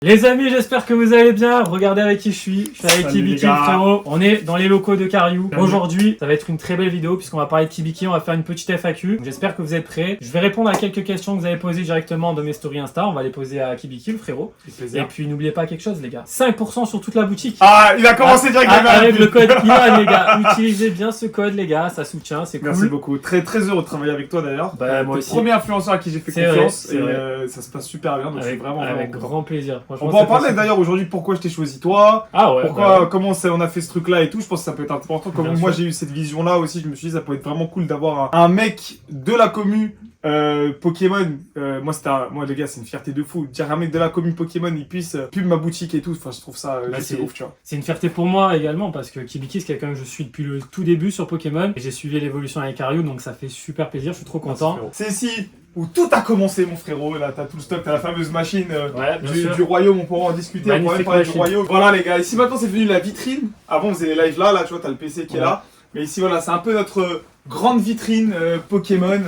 Les amis, j'espère que vous allez bien. Regardez avec qui je suis. Je suis avec Salut Kibiki, les gars. frérot. On est dans les locaux de Cariou. Salut. Aujourd'hui, ça va être une très belle vidéo puisqu'on va parler de Kibiki. On va faire une petite FAQ. Donc, j'espère que vous êtes prêts. Je vais répondre à quelques questions que vous avez posées directement dans mes stories Insta. On va les poser à Kibiki, le frérot. Avec Et plaisir. puis, n'oubliez pas quelque chose, les gars. 5% sur toute la boutique. Ah, il a commencé direct Avec le code IAN, les gars. Utilisez bien ce code, les gars. Ça soutient, c'est cool. Merci beaucoup. Très très heureux de travailler avec toi d'ailleurs. Bah, moi T'es aussi. le premier influenceur à qui j'ai fait C'est confiance vrai, c'est et vrai. ça se passe super bien. Donc je suis Avec, vraiment avec content. grand plaisir. Franchement, On va en ça parler fait- d'ailleurs aujourd'hui pourquoi je t'ai choisi toi. Ah ouais. Pourquoi, bah, comment on a fait ce truc-là et tout, je pense que ça peut être important. Comme Bien moi sûr. j'ai eu cette vision-là aussi, je me suis dit ça peut être vraiment cool d'avoir un mec de la commu Pokémon. Moi les gars, c'est une fierté de fou. Dire un mec de la commu Pokémon, il puisse pub ma boutique et tout. Enfin, je trouve ça Bah, juste c'est- ouf, tu vois. C'est une fierté pour moi également parce que Kibiki c'est quelqu'un que je suis depuis le tout début sur Pokémon et j'ai suivi l'évolution avec Ariou donc ça fait super plaisir, je suis trop content. C'est ici où tout a commencé, mon frérot. Là, t'as tout le stock, t'as la fameuse machine Ouais, bien du, sûr. du royaume. On pourra en discuter. On pourra même Magnifique parler du machine. royaume. Voilà, les gars. Ici, maintenant, c'est devenu la vitrine. Avant, on faisait les lives là. Là, tu vois, t'as le PC qui est Ouais. là. Mais ici, voilà, c'est un peu notre grande vitrine Pokémon.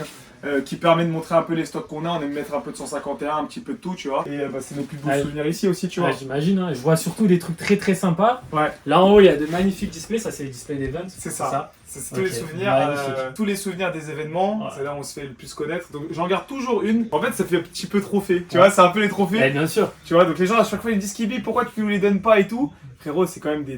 Qui permet de montrer un peu les stocks qu'on a. On aime mettre un peu de 151, un petit peu de tout, tu vois. Et bah, c'est nos plus beaux Ouais. souvenirs ici aussi, tu vois. Ouais, j'imagine, hein. Je vois surtout des trucs très très sympas. Ouais. Là en haut il y a de magnifiques displays, ça c'est les displays d'event. C'est ça. C'est tous Ok, les souvenirs, magnifique. tous les souvenirs des événements. Ouais. C'est là où on se fait le plus connaître. Donc j'en garde toujours une. En fait, ça fait un petit peu trophée. Tu vois, c'est un peu les trophées. Eh, bien sûr. Tu vois, donc les gens à chaque fois ils me disent Kibi, pourquoi tu nous les donnes pas et tout. Frérot, c'est quand même des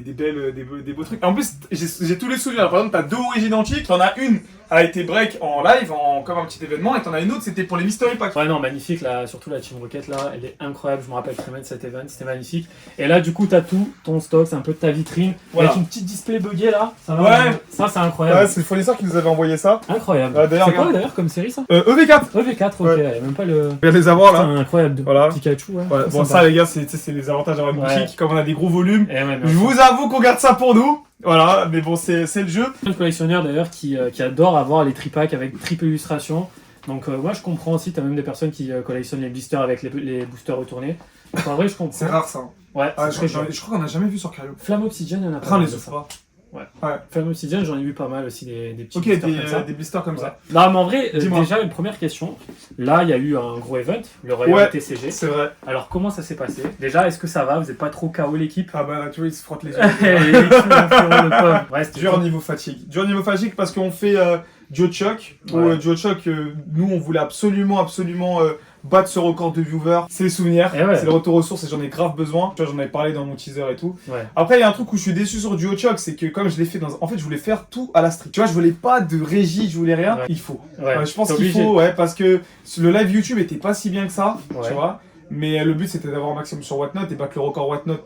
beaux trucs. En plus, j'ai tous les souvenirs. Par exemple, t'as deux origines antiques. T'en as une a été break en live, comme un petit événement, et t'en as une autre, c'était pour les mystery packs. Ouais non magnifique là, surtout la Team Rocket là, elle est incroyable, je me rappelle très bien de cet event, c'était magnifique. Et là du coup t'as tout ton stock, c'est un peu de ta vitrine, Voilà. avec une petite display buggée là, ça va. Ouais. Ça c'est incroyable. Ouais, c'est le fournisseur qui nous avait envoyé ça. Incroyable. Ouais, d'ailleurs, C'est quoi regarde. d'ailleurs comme série ça EV4. EV4, ok, Ouais. il y a même pas le... On vient de les avoir là. Putain, incroyable, Voilà. Pikachu, ouais. Ouais, bon, Sympa. ça, les gars, c'est les avantages d'avoir une Ouais. boutique. Comme on a des gros volumes, Eh ouais, bien je sûr. vous avoue qu'on garde ça pour nous. Voilà, mais bon, c'est le jeu. Un collectionneur d'ailleurs qui adore avoir les tripacks avec triple illustration. Donc moi je comprends aussi, t'as même des personnes qui collectionnent les blisters avec les boosters retournés. Donc en vrai je comprends. C'est rare ça. Ouais, Ah, c'est très je crois qu'on a jamais vu sur Cario. Flamme Obsidian, il y en a pas Après, on mal les de ouvre ça. pas. Ouais. Ouais. Flamme Obsidian, j'en ai vu pas mal aussi, des petits Ok, blisters comme ça. des blisters comme ça. Non mais en vrai, Dis-moi. déjà une première question. Là il y a eu un gros event, le Royal Ouais. TCG. C'est vrai. Alors comment ça s'est passé? Déjà est-ce que ça va? Vous n'êtes pas trop KO l'équipe? Ah bah là, tu vois, il se frotte les yeux. L'équipe, mon frérot, le pauvre. Ouais, c'était Dur niveau fatigue. Dur niveau fatigue parce qu'on fait Duo Chuck. Ouais. Duo Chuck, nous, on voulait absolument battre ce record de viewers. C'est les souvenirs, Eh ouais. c'est le retour aux sources et j'en ai grave besoin. Tu vois, j'en avais parlé dans mon teaser et tout. Ouais. Après, il y a un truc où je suis déçu sur Duo Chuck, c'est que comme je l'ai fait dans... En fait, je voulais faire tout à la street. Tu vois, je voulais pas de régie, je voulais rien. Ouais. Il faut. Ouais, Je pense t'es qu'il obligé. faut, ouais, parce que le live YouTube était pas si bien que ça, Ouais. tu vois. Mais le but c'était d'avoir un maximum sur Whatnot et battre le record Whatnot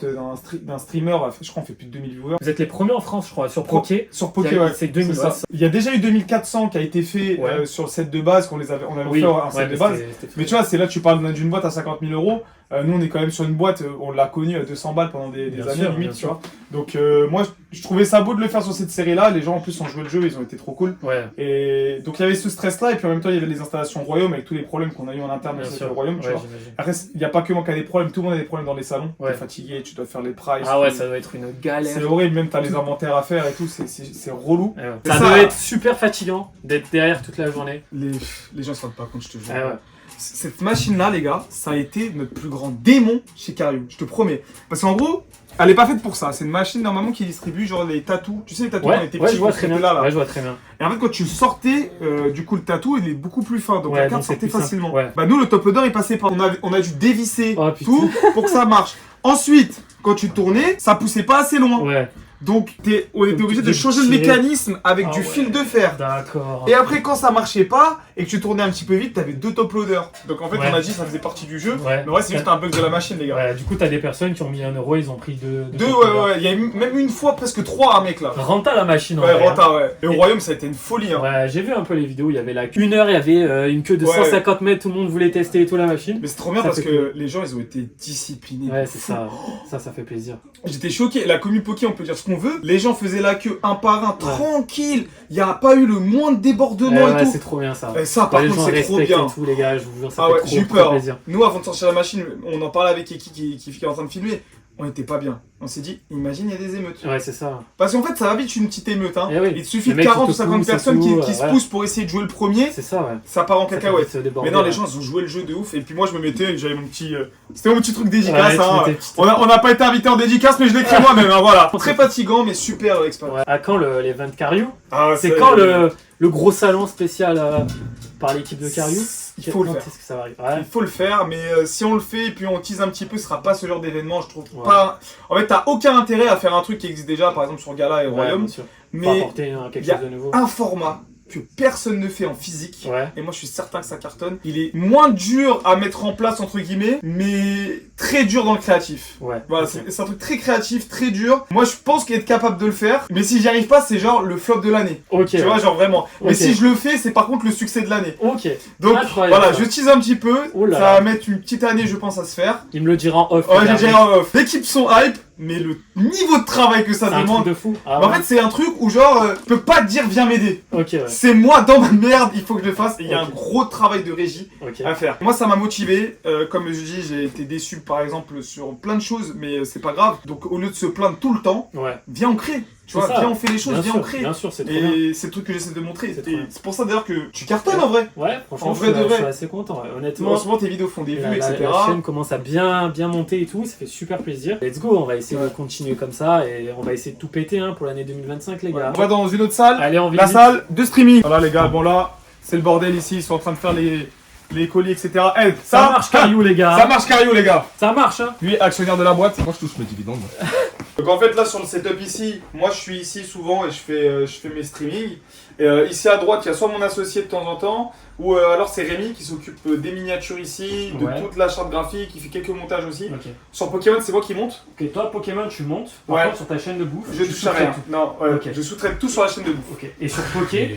d'un streamer. Je crois qu'on fait plus de 2000 viewers. Vous êtes les premiers en France je crois, sur Poké. Sur Poké, ouais. C'est 2500. Il y a déjà eu 2400 qui a été fait Ouais. sur le set de base, on avait Oui, fait un ouais, set mais de base. c'était Mais tu vois, c'est là tu parles d'une boîte à 50 000 euros. Nous on est quand même sur une boîte, on l'a connue à 200 balles pendant des Bien années sûr, limite, bien tu sûr. vois. Donc moi je trouvais ça beau de le faire sur cette série là. Les gens en plus ont joué le jeu, ils ont été trop cool. Ouais, Et donc il y avait ce stress là, et puis en même temps il y avait les installations royaume avec tous les problèmes qu'on a eu en interne bien dans sûr. le royaume, tu Ouais, vois. j'imagine. Après, il n'y a pas que moi qui a des problèmes, tout le monde a des problèmes dans les salons. Ouais. T'es fatigué, tu dois faire les prices. Ah ouais, ça doit être une galère. C'est horrible, même t'as les inventaires à faire et tout, c'est relou. Ouais, ouais. C'est Ça ça. doit être super fatigant d'être derrière toute la journée. Les gens se rendent pas compte, je te jure. Ah ouais. Cette machine-là, les gars, ça a été notre plus grand démon chez Cario, je te promets. Parce qu'en gros, elle est pas faite pour ça. C'est une machine normalement qui distribue genre les tatous. Tu sais, les tatous, quand on Ouais, était ouais, petits, je vois qu'on très bien. était là. Ouais, je vois très bien. Et en fait, quand tu sortais, du coup, le tatou, il est beaucoup plus fin. Donc Ouais, la carte donc c'est sortait plus simple. facilement. Ouais. Bah, nous, le top loader, il passait pas. On a dû dévisser Oh, putain. tout pour que ça marche. Ensuite, quand tu tournais, ça poussait pas assez loin. Ouais, Donc, on était Donc, obligé tu de devais changer de tirer. mécanisme avec Ah du ouais. fil de fer. d'accord. Et après, quand ça marchait pas et que tu tournais un petit peu vite, t'avais deux top loaders. Donc en fait, Ouais. on a dit que ça faisait partie du jeu. Ouais. Mais ouais, c'est juste un bug de la machine, les gars. Ouais, du coup, t'as des personnes qui ont mis 1 euro, ils ont pris deux. Deux, ouais. Il y a eu même une fois presque 3 mecs là. Renta la machine en Ouais, vrai, hein. renta, ouais. Et au Et- royaume, ça a été une folie, hein. Ouais, j'ai vu un peu les vidéos, il y avait là une heure, il y avait une queue de Ouais. 150 mètres, tout le monde voulait tester et tout la machine. Mais c'est trop bien Ça parce fait que les gens, ils ont été disciplinés. Ouais, c'est Fou. ça fait plaisir. J'étais choqué. La commu Poké, on peut dire ce qu'on veut. Les gens faisaient la queue un par un, tranquille. Il n'y a pas eu le moins de débordement Ouais, et tout. c'est trop bien ça. Et ça, par les contre, gens c'est trop respectent bien. et tout, les gars, je vous jure, ça Ah fait ouais, trop, j'ai eu trop peur. plaisir. Nous, avant de sortir la machine, on en parlait avec Eki qui est en train de filmer. on était pas bien. On s'est dit, imagine, il y a des émeutes. Ouais, c'est ça. Parce qu'en fait, ça va vite une petite émeute. Hein. Eh oui. Il te suffit Les de mecs 40 qui ou te 50 poussent et personnes tout, qui se ouais. poussent pour essayer de jouer le premier. C'est ça, ouais. Ça part en Ça cacahuète. fait déborder, Mais non, les ouais. gens, ils ont joué le jeu de ouf. Et puis moi, je me mettais, j'avais mon petit. C'était mon petit truc dédicace. Ouais, Hein. tu mettais petit- On n'a pas été invité en dédicace, mais je l'ai écrit moi-même. Hein, voilà. Très fatigant, mais super expérience. Ouais. À quand l'event Cario? Ah, C'est quand le gros salon spécial par l'équipe de Cario? Il faut le Quand faire. est-ce que ça va arriver? Ouais. Il faut le faire, mais si on le fait et puis on tease un petit peu, ce sera pas ce genre d'événement, je trouve Ouais. pas. En fait, t'as aucun intérêt à faire un truc qui existe déjà, par exemple sur Gala et Ouais, Royaume, bien sûr. Faut mais apporter quelque y a chose de nouveau. un format que personne ne fait en physique. Ouais. Et moi, je suis certain que ça cartonne. Il est moins dur à mettre en place, entre guillemets, mais très dur dans le créatif. Ouais. Voilà, Ok. c'est un truc très créatif, très dur. Moi, je pense qu'être capable de le faire, mais si j'y arrive pas, c'est genre le flop de l'année. Ok. Tu vois, genre vraiment. Mais Ok. si je le fais, c'est par contre le succès de l'année. Ok. Donc Incroyable, voilà, ça. je tease un petit peu. Oh là Ça là. va mettre une petite année, je pense, à se faire. Il me le dira en off. Ouais, j'ai regardez. déjà en off. L'équipe sont hype, mais le niveau de travail que ça C'est un truc demande. de fou. Ah Mais en ouais. fait, c'est un truc où genre, je peux pas te dire viens m'aider. Ok, ouais. C'est moi dans ma merde, il faut que je le fasse. Et il y a Ok. un gros travail de régie Ok. à faire. Moi, ça m'a motivé. Comme je dis, j'ai été déçu par exemple sur plein de choses, mais c'est pas grave. Donc au lieu de se plaindre tout le temps, Ouais. viens on crée. Tu vois, C'est ça. viens on fait les choses, viens on crée. Bien sûr, c'est trop bien. Et c'est le truc que j'essaie de montrer. C'est trop Et bien. c'est pour ça d'ailleurs que tu cartonnes en vrai. Ouais, franchement, En vrai de je vrai. suis assez content. Ouais. Honnêtement, En ce moment, tes vidéos font des vues, etc. la chaîne commence à bien monter et tout, ça fait super plaisir. Let's go, on va essayer de continuer comme ça et on va essayer de tout péter pour l'année 2025, les gars. On va dans une autre salle. Allez, on La visite. salle de streaming. Voilà les gars, bon là, c'est le bordel ici, ils sont en train de faire les colis, etc. Eh, Ça marche, Cario, les gars. Ça marche Cario les gars. Ça marche, hein. Lui, actionnaire de la boîte. Moi je touche mes dividendes. Donc en fait là sur le setup ici, moi je suis ici souvent et je fais mes streamings. Et ici à droite, il y a soit mon associé de temps en temps, ou alors c'est Rémi qui s'occupe des miniatures ici, de Ouais. toute la charte graphique, il fait quelques montages aussi. Ok. Sur Pokémon, c'est moi qui monte. Ok, toi, Pokémon, tu montes. Par Ouais. contre, sur ta chaîne de bouffe, Je tu touche à rien. sous-traites Non, ouais, Ok. je sous-traite tout sur la chaîne de bouffe. tout. Ok. Et sur Poké,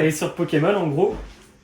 et sur Pokémon, en gros,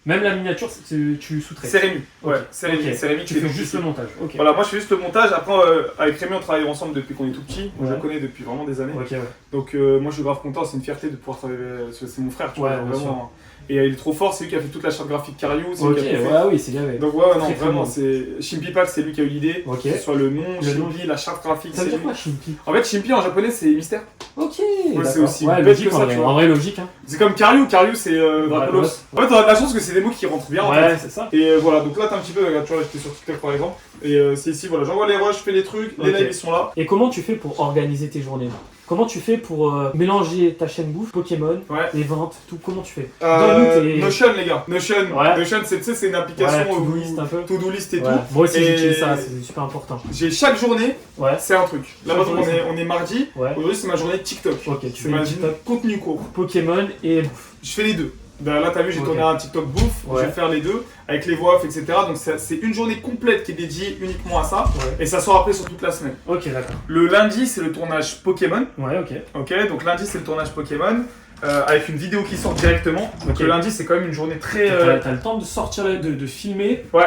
même la miniature, tu sous-traites. C'est Rémi. Ouais, Ok. c'est Rémi. Ok. C'est Rémi Tu qui fais fait juste le montage. Ok. Voilà, moi je fais juste le montage. Après, avec Rémi, on travaille ensemble depuis qu'on est tout petit. Je Ouais. le connais depuis vraiment des années. Ok, ouais. Donc, moi je suis grave content. C'est une fierté de pouvoir travailler. C'est mon frère, tu Ouais, vois. bien Vraiment. Et il est trop fort. C'est lui qui a fait toute la charte graphique Cario. C'est Ok, lui qui a tout ouais, fait. oui, c'est gavé. Donc, ouais, non, Très, très vraiment, bon. c'est. Shimpy Pack, c'est lui qui a eu l'idée. Ok. Que ce soit le nom, Le nom. Shimpy, la charte graphique. Ça veut c'est dire lui. quoi, Shimpy? En fait, Shimpy en japonais, c'est mystère. Ok, c'est d'accord. aussi Ouais, bête logique, que ça, en vrai. tu vois. En vrai, logique, hein. C'est comme Cario. Cario, c'est Dracolos. Dracolos. En fait, on a de la chance que c'est des mots qui rentrent bien en Ouais, fait. c'est ça. Et voilà, donc là, t'as un petit peu. Regarde, tu vois, j'étais sur TikTok par exemple. Et c'est ici, voilà, j'envoie les rushs, je fais les trucs, les Ok. lives ils sont là. Et comment tu fais pour organiser tes journées? Comment tu fais pour mélanger ta chaîne bouffe, Pokémon, Ouais. les ventes, tout? Comment tu fais? Donne-nous tes- Notion les gars, Notion, Ouais. Notion c'est, tu sais, c'est une application Ouais, to-do list un peu. to-do list et Ouais. tout. Moi aussi, Et- j'utilise ça, c'est super important. J'ai chaque journée, Ouais. c'est un truc. Là Chaque maintenant journée, on est mardi, Ouais. aujourd'hui c'est ma journée TikTok. Ok, tu C'est fais ma une journée TikTok contenu court. Pokémon et bouffe. Je fais les deux. Ben, là t'as vu, j'ai Ok. tourné un TikTok bouffe, Ouais. je vais faire les deux avec les voix off, etc. Donc c'est une journée complète qui est dédiée uniquement à ça. Ouais. Et ça sort après sur toute la semaine. Ok, d'accord. Le lundi c'est le tournage Pokémon. Ouais, ok. Ok, donc lundi c'est le tournage Pokémon avec une vidéo qui sort directement. Donc Ok. le lundi c'est quand même une journée très. T'as le temps de sortir, de filmer, Ouais,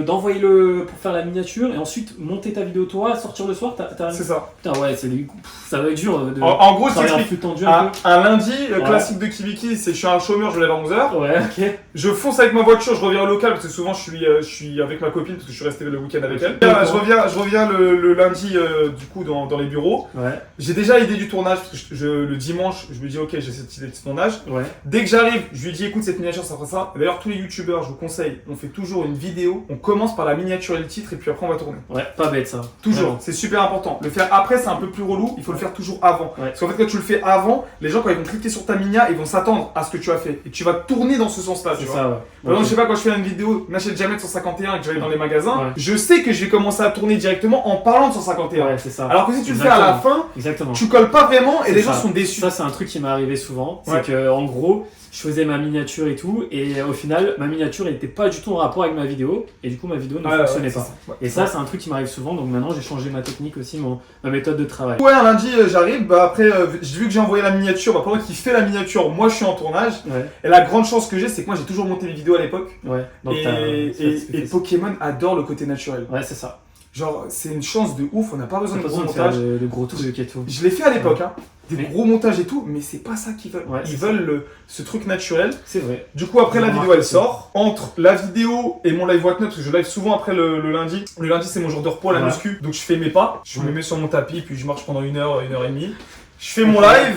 d'envoyer le pour faire la miniature et ensuite monter ta vidéo toi, sortir le soir. c'est ça. Putain, ouais, ça va être dur de En gros, je travailler un t'explique. flux tendu un peu. Un lundi, le Ouais. classique de Kibiki, c'est je suis un chômeur, je lève à 11h. Ouais, ok. Je fonce avec ma voiture, je reviens au local parce que souvent je suis avec ma copine parce que je suis resté le week-end avec elle. D'accord. Je reviens le lundi du coup dans les bureaux. Ouais, J'ai déjà l'idée du tournage parce que le dimanche, je me dis ok, j'ai cette idée de tournage. ouais. Dès que j'arrive, je lui dis écoute cette miniature ça fera ça. Et d'ailleurs tous les youtubeurs, je vous conseille, on fait toujours une vidéo, on commence par la miniature et le titre et puis après on va tourner. Ouais, pas bête ça. Toujours, Vraiment. c'est super important. Le faire après c'est un peu plus relou, il faut le faire toujours avant. Ouais. Parce qu'en fait quand tu le fais avant, les gens quand ils vont cliquer sur ta minia, ils vont s'attendre à ce que tu as fait. Et tu vas tourner dans ce sens-là, tu C'est vois. ça, ouais. Par exemple, Ok. je sais pas, quand je fais une vidéo, n'achète jamais de 151 et que j'arrive dans les magasins, Ouais. je sais que je vais commencer à tourner directement en parlant de 151. Ouais, c'est ça. Alors que si tu le fais à la fin, Exactement. tu colles pas vraiment et C'est les gens ça. sont déçus. Ça, c'est un truc qui m'est arrivé souvent. Ouais. C'est que, en gros, je faisais ma miniature et tout, et au final, ma miniature n'était pas du tout en rapport avec ma vidéo, et du coup, ma vidéo ne Ouais, fonctionnait ouais, pas. c'est ça. Ouais. Et ça, c'est un truc qui m'arrive souvent, donc maintenant, j'ai changé ma technique aussi, ma méthode de travail. Ouais, un lundi, j'arrive, bah après, vu que j'ai envoyé la miniature, bah pendant qu'il fait la miniature, moi je suis en tournage. Ouais, Et la grande chance que j'ai, c'est que moi j'ai toujours monté mes vidéos à l'époque. ouais. Donc, Et, t'as- et Pokémon adore le côté naturel. Ouais, c'est ça. Genre, c'est une chance de ouf, on n'a pas besoin de Pas gros besoin de faire montage. de gros trucs et tout. Je l'ai fait à l'époque, hein. Des Mais- gros montages et tout, mais c'est pas ça qu'ils veulent. Ouais, Ils c'est veulent ce truc naturel. C'est vrai. Du coup, après Je la remarque vidéo, elle aussi. sort. Entre la vidéo et mon live Whatnot, parce que je live souvent après le lundi. Le lundi, c'est mon jour de repos à la Ouais. muscu. Donc, je fais mes pas. Je me Ouais. mets sur mon tapis, puis je marche pendant 1 heure, 1 heure et demie. Je fais mon live.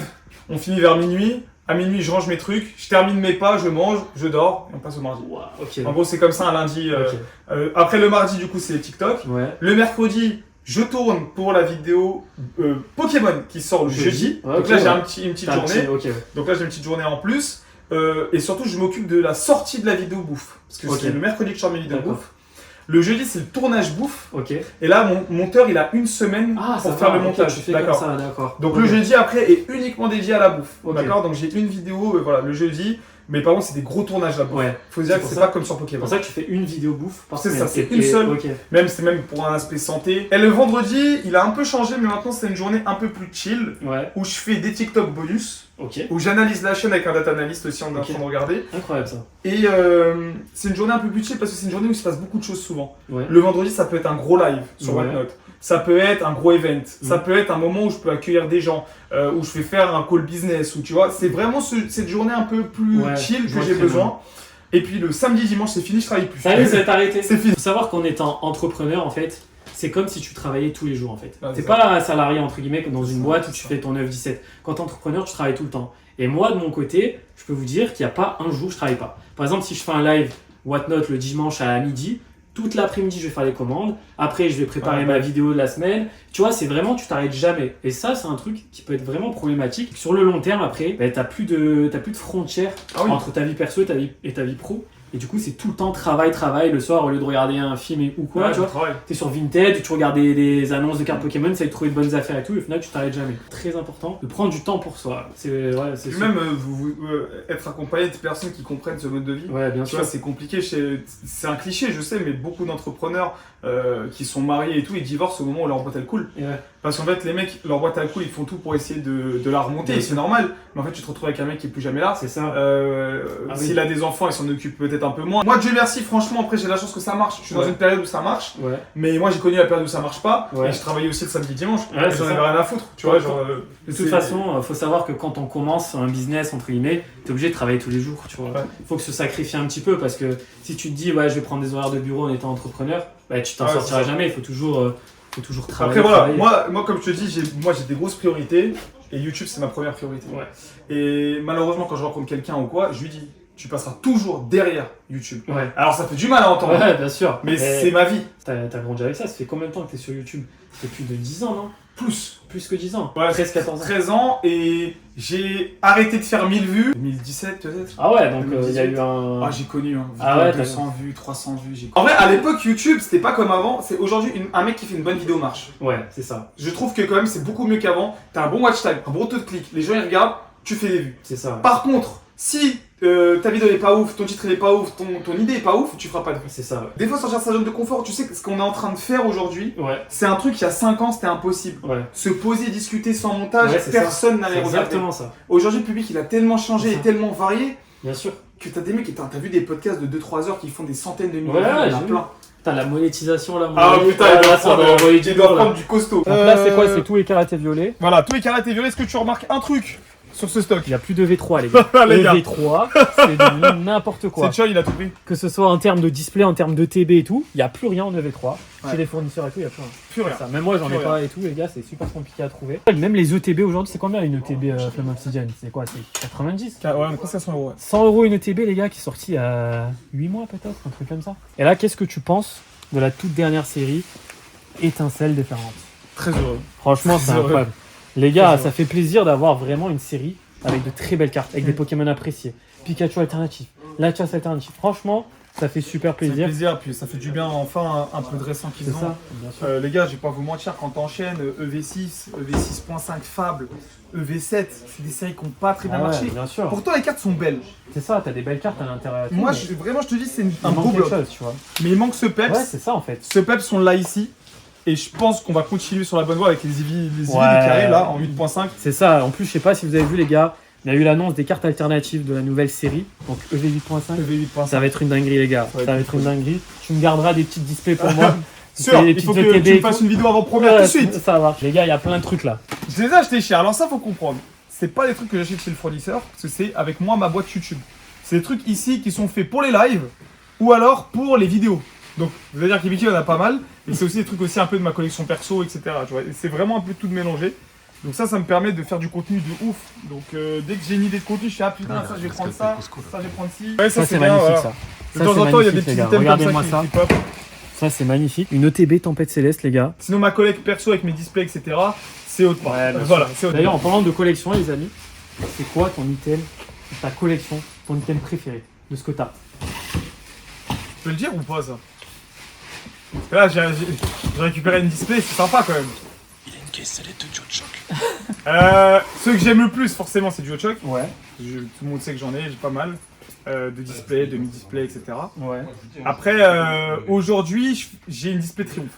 On finit vers minuit. À minuit, je range mes trucs. Je termine mes pas, je mange, je dors. Et on passe au mardi. Wow, ok. En gros, c'est comme ça un lundi. Ok. Après le mardi, du coup, c'est les TikTok. Ouais. Le mercredi, je tourne pour la vidéo Pokémon qui sort le jeudi. Ouais, Donc ok, là, j'ai ouais. une petite T'as un journée. petit- Ok, ouais. Donc là, j'ai une petite journée en plus. Et surtout, je m'occupe de la sortie de la vidéo bouffe. Parce que Ok. c'est le mercredi que je sors mes vidéos D'accord. bouffe. Le jeudi, c'est le tournage bouffe. Ok. Et là, mon monteur, il a 1 semaine Ah, ça pour faire va, le ok, montage. tu fais comme ça, d'accord. Donc Ok. le jeudi, après, est uniquement dédié à la bouffe. Ok. D'accord. Donc j'ai une vidéo, voilà, le jeudi. Mais par contre, c'est des gros tournages la bouffe. Ouais. Faut dire C'est que pour c'est ça- pas comme sur C'est Pokémon. pour ça que tu fais une vidéo bouffe par C'est semaine. ça, c'est Et- une seule. Ok. C'est même pour un aspect santé. Et le vendredi, il a un peu changé, mais maintenant, c'est une journée un peu plus chill. Ouais. Où je fais des TikTok bonus. Ok. Où j'analyse la chaîne avec un data analyst aussi, on est en Ok. train de regarder. Incroyable ça. Et c'est une journée un peu plus chill parce que c'est une journée où il se passe beaucoup de choses souvent. Ouais. Le vendredi, ça peut être un gros live sur Ouais. OneNote. Ça peut être un gros event. Ça peut être un moment où je peux accueillir des gens, où je vais faire un call business, où tu vois, c'est vraiment cette journée un peu plus Ouais, chill je que vois j'ai très besoin. Et puis le samedi, dimanche, c'est fini, je travaille plus. Ça y est, ça va t'arrêter. C'est fini. Faut savoir qu'en étant entrepreneur, en fait, c'est comme si tu travaillais tous les jours, en fait. Ouais, T'es c'est pas salarié, entre guillemets, comme dans C'est une ça, boîte où c'est tu ça. fais ton 9-17. Quand t'es entrepreneur, tu travailles tout le temps. Et moi, de mon côté, je peux vous dire qu'il n'y a pas un jour où je travaille pas. Par exemple, si je fais un live Whatnot le dimanche à midi, toute l'après-midi, je vais faire les commandes. Après, je vais préparer Ouais. ma vidéo de la semaine. Tu vois, c'est vraiment, tu t'arrêtes jamais. Et ça, c'est un truc qui peut être vraiment problématique. Sur le long terme, après, t'as plus de frontières Ah oui. entre ta vie perso et ta vie pro. Et du coup, c'est tout le temps travail, le soir, au lieu de regarder un film ou quoi, Ouais, tu vois. je travaille. T'es sur Vinted, tu regardes des annonces de cartes Pokémon, ça de trouver de bonnes affaires et tout, et au final, tu t'arrêtes jamais. Très important de prendre du temps pour soi. C'est Puis sûr. même être accompagné de personnes qui comprennent ce mode de vie. Ouais, bien Tu sûr. vois, c'est compliqué. C'est un cliché, je sais, mais beaucoup d'entrepreneurs qui sont mariés et tout, ils divorcent au moment où leur boîte elle coule. Et ouais. Parce qu'en fait, les mecs, leur boîte à coups, ils font tout pour essayer de la remonter, Bien et sûr. c'est normal. Mais en fait, tu te retrouves avec un mec qui est plus jamais là. C'est ça. Ah oui. S'il a des enfants, il s'en occupe peut-être un peu moins. Moi, Dieu merci, franchement, après, j'ai la chance que ça marche. Je suis dans Ouais. une période où ça marche, Ouais. mais moi, j'ai connu la période où ça marche pas. Ouais. Et je travaillais aussi le samedi dimanche. Ouais, et c'est j'en avais ça. rien à foutre. Tu vois, genre. De toute façon, faut savoir que quand on commence un business, entre guillemets, t'es obligé de travailler tous les jours, tu vois. Ouais. Faut que se sacrifier un petit peu parce que si tu te dis, ouais, je vais prendre des horaires de bureau en étant entrepreneur, bah, tu t'en Ouais, sortiras c'est ça. jamais. Il faut toujours travailler. Après, voilà, travailler. moi, comme je te dis, j'ai des grosses priorités. Et YouTube, c'est ma première priorité. Ouais. Et malheureusement, quand je rencontre quelqu'un ou quoi, je lui dis, tu passeras toujours derrière YouTube. Ouais. Alors, ça fait du mal à entendre. Ouais, bien sûr. Mais c'est ma vie. T'as grandi avec ça. Ça fait combien de temps que t'es sur YouTube? Ça fait plus de 10 ans, non? Plus. Plus que 10 ans. Ouais, 13-14 ans. 13 ans et j'ai arrêté de faire 1000 vues. 2017 peut-être. Ah ouais, donc il y a 2018. eu un. Ah, j'ai connu, hein. Ah ouais, 200 vues, 300 vues. En vrai, à l'époque, YouTube, c'était pas comme avant. C'est aujourd'hui, un mec qui fait une bonne vidéo marche. Ouais, c'est ça. Je trouve que quand même, c'est beaucoup mieux qu'avant. T'as un bon watch time, un bon taux de clic. Les gens, ils regardent, tu fais des vues. C'est ça. Par contre, si ta vidéo n'est pas ouf, ton titre n'est pas ouf, ton idée est pas ouf, tu feras pas de vues. C'est ça, ouais. Des fois, sortir de sa zone de confort, tu sais que ce qu'on est en train de faire aujourd'hui, Ouais, c'est un truc il y a 5 ans, c'était impossible. ouais. Se poser, discuter sans montage, Ouais, c'est personne C'est n'allait regarder. exactement ça. Aujourd'hui, le public, il a tellement changé C'est et ça. tellement varié Bien sûr. que t'as des mecs, t'as vu des podcasts de 2-3 heures qui font des centaines de milliers Ouais, de vues, il y en j'ai a vu. plein. Putain, la monétisation là. Ah putain, là, ça doit envoyer du il doit lourd, là. prendre du costaud. Donc là, c'est quoi? C'est tous les karatés violets. Voilà, tous les karatés violets, est-ce que tu remarques un truc sur ce stock? Il n'y a plus de V3, les gars. Les gars. Le V3, c'est de n'importe quoi. C'est Choi, il a tout pris. Que ce soit en termes de display, en termes de TB et tout, il n'y a plus rien en EV3. Ouais. Chez les fournisseurs et tout, il n'y a plus rien. Plus rien. Ça, même moi, j'en ai Plus pas et tout, les gars, c'est super compliqué à trouver. Même les ETB aujourd'hui, c'est combien une ETB Flamme Obsidian? C'est quoi? C'est 90? Ouais, on a 100 euros. 100 € une ETB, les gars, qui est sortie à 8 mois peut-être, un truc comme ça. Et là, qu'est-ce que tu penses de la toute dernière série Étincelles déferlantes? Très heureux. Franchement, c'est Très heureux. incroyable. Les gars, Très heureux. ça fait plaisir d'avoir vraiment une série avec de très belles cartes, avec des Pokémon appréciés. Pikachu alternatif, Latias alternatif. Franchement, ça fait super Ça fait plaisir. plaisir, puis ça fait du bien enfin un peu de récent qu'ils C'est ont. ça, bien sûr. Les gars, je vais pas vous mentir, quand t'enchaînes EV6, EV6.5 Fable, EV7, c'est des séries qui n'ont pas très bien Ah ouais, marché. bien sûr. Pourtant, les cartes sont belles. C'est ça, t'as des belles cartes à l'intérieur. Moi, mais vraiment, je te dis, c'est il un manque beau quelque bloc. chose, tu vois. Mais il manque ce peps. Ouais, c'est ça en fait. Ce peps sont là ici. Et je pense qu'on va continuer sur la bonne voie avec les EV qui Ouais. arrivent là en 8.5. C'est ça. En plus, je sais pas si vous avez vu, les gars, il y a eu l'annonce des cartes alternatives de la nouvelle série, donc EV8.5. EV8.5. Ça va être une dinguerie, les gars. Ça va Ça va être être une dinguerie. Tu me garderas des petites displays pour moi. Sûr, les il faut petites que ETB tu et me fasses tout. une vidéo avant-première tout de suite. Ça va. Les gars, il y a plein de trucs là. Je les ai achetés cher, alors ça faut comprendre. C'est pas des trucs que j'achète chez le fournisseur, parce que c'est avec moi ma boîte YouTube. C'est des trucs ici qui sont faits pour les lives ou alors pour les vidéos. Donc, vous allez dire qu'Ibiki, il y en a pas mal. Et c'est aussi des trucs aussi un peu de ma collection perso, etc. Tu vois. Et c'est vraiment un peu tout de mélanger. Donc ça me permet de faire du contenu de ouf. Donc dès que j'ai une idée de contenu, je fais ah putain, ça je vais prendre ça, ça je vais prendre ci. Ouais, Ça, c'est bien, magnifique voilà. ça. De Ça, temps c'est en temps, il y a des magnifique, petits les gars. items comme Regardez-moi ça ça. qui pop. Ça, c'est magnifique. Une ETB Tempête Céleste, les gars. Sinon, ma collègue perso avec mes displays, etc., c'est autre part. Ouais, bien Voilà, sûr. c'est autre D'ailleurs, en part. parlant de collection, les amis, c'est quoi ton item, ta collection, ton item préféré de ce que t'as? Tu peux le dire ou pas ça? Parce que là, j'ai récupéré une display, c'est sympa quand même. Il a une caisse salette de DualShock. Ceux que j'aime le plus, forcément, c'est DualShock. Ouais. Tout le monde sait que j'en ai, j'ai pas mal. De displays, de mid-displays, etc. Ouais. Après, aujourd'hui, j'ai une display Triumph.